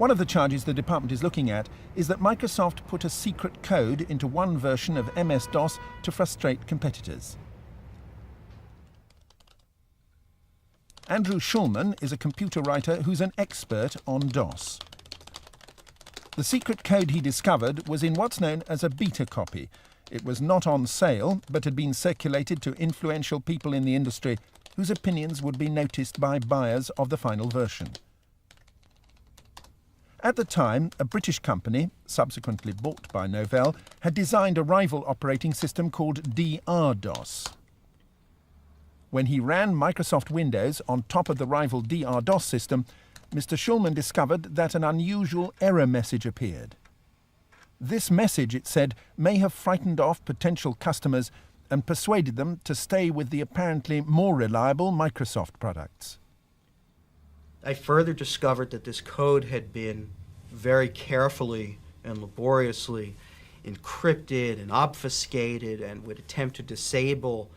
One of the charges the department is looking at is that Microsoft put a secret code into one version of MS-DOS to frustrate competitors. Andrew Schulman is a computer writer who's an expert on DOS. The secret code he discovered was in what's known as a beta copy. It was not on sale, but had been circulated to influential people in the industry whose opinions would be noticed by buyers of the final version. At the time, a British company, subsequently bought by Novell, had designed a rival operating system called DR-DOS. When he ran Microsoft Windows on top of the rival DR-DOS system, Mr. Schulman discovered that an unusual error message appeared. This message, it said, may have frightened off potential customers and persuaded them to stay with the apparently more reliable Microsoft products. I further discovered that this code had been very carefully and laboriously encrypted and obfuscated and would attempt to disable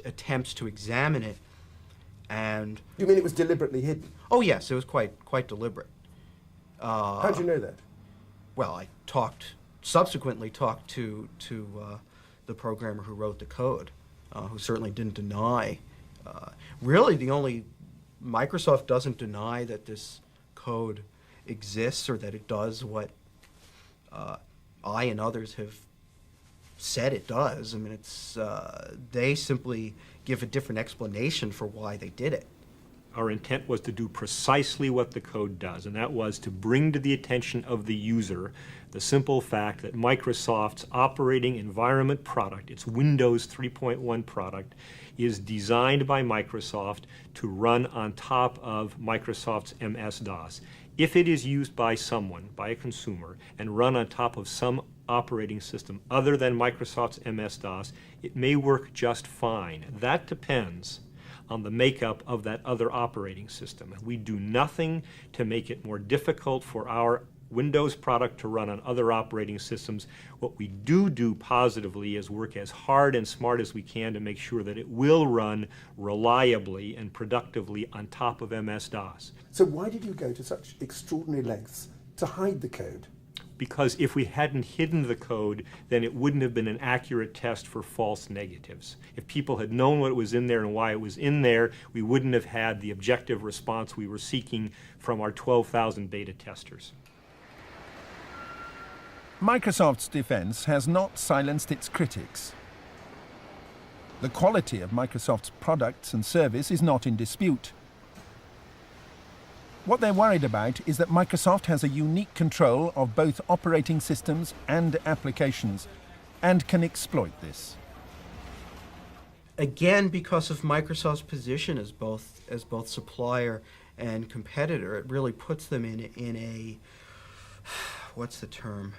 attempts to examine it. And you mean it was deliberately hidden? Oh yes, it was quite deliberate. How do you know that? Well, I subsequently talked to the programmer who wrote the code, who certainly didn't deny. Really, Microsoft doesn't deny that this code exists or that it does what I and others have said it does. I mean, they simply give a different explanation for why they did it. Our intent was to do precisely what the code does, and that was to bring to the attention of the user the simple fact that Microsoft's operating environment product, its Windows 3.1 product, is designed by Microsoft to run on top of Microsoft's MS-DOS. If it is used by someone, by a consumer, and run on top of some operating system other than Microsoft's MS-DOS, it may work just fine. That depends on the makeup of that other operating system. We do nothing to make it more difficult for our Windows product to run on other operating systems. What we do positively is work as hard and smart as we can to make sure that it will run reliably and productively on top of MS-DOS. So why did you go to such extraordinary lengths to hide the code? Because if we hadn't hidden the code, then it wouldn't have been an accurate test for false negatives. If people had known what was in there and why it was in there, we wouldn't have had the objective response we were seeking from our 12,000 beta testers. Microsoft's defense has not silenced its critics. The quality of Microsoft's products and service is not in dispute. What they're worried about is that Microsoft has a unique control of both operating systems and applications and can exploit this. Again, because of Microsoft's position as both supplier and competitor, it really puts them in a, what's the term?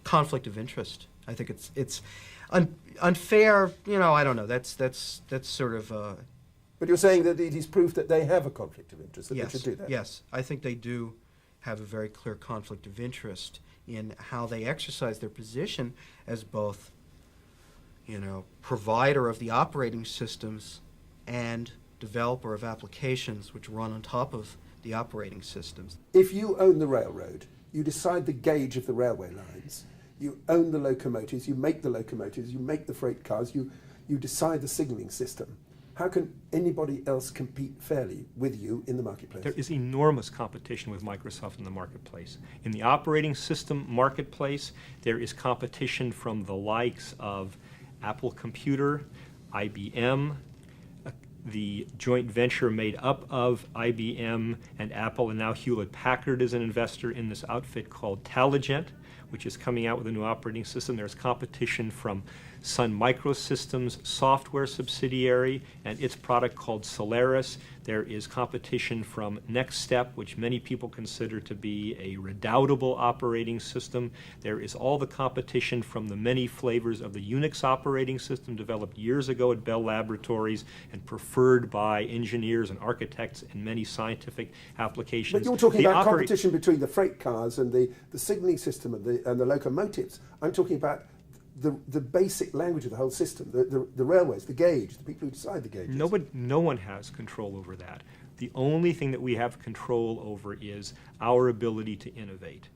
Conflict of interest. I think it's unfair. You know, I don't know. That's sort of. But you're saying that it is proof that they have a conflict of interest, that yes, they should do that? Yes, I think they do have a very clear conflict of interest in how they exercise their position as both, provider of the operating systems and developer of applications which run on top of the operating systems. If you own the railroad, you decide the gauge of the railway lines, you own the locomotives, you make the freight cars, you decide the signalling system. How can anybody else compete fairly with you in the marketplace? There is enormous competition with Microsoft in the marketplace. In the operating system marketplace, there is competition from the likes of Apple Computer, IBM, the joint venture made up of IBM and Apple, and now Hewlett-Packard is an investor in this outfit called Taligent, which is coming out with a new operating system. There's competition from Sun Microsystems software subsidiary and its product called Solaris. There is competition from NextStep, which many people consider to be a redoubtable operating system. There is all the competition from the many flavors of the Unix operating system developed years ago at Bell Laboratories and preferred by engineers and architects in many scientific applications. But you're talking about competition between the freight cars and the signaling system and the locomotives. I'm talking about the basic language of the whole system, the railways, the gauge, the people who decide the gauges. No one has control over that. The only thing that we have control over is our ability to innovate.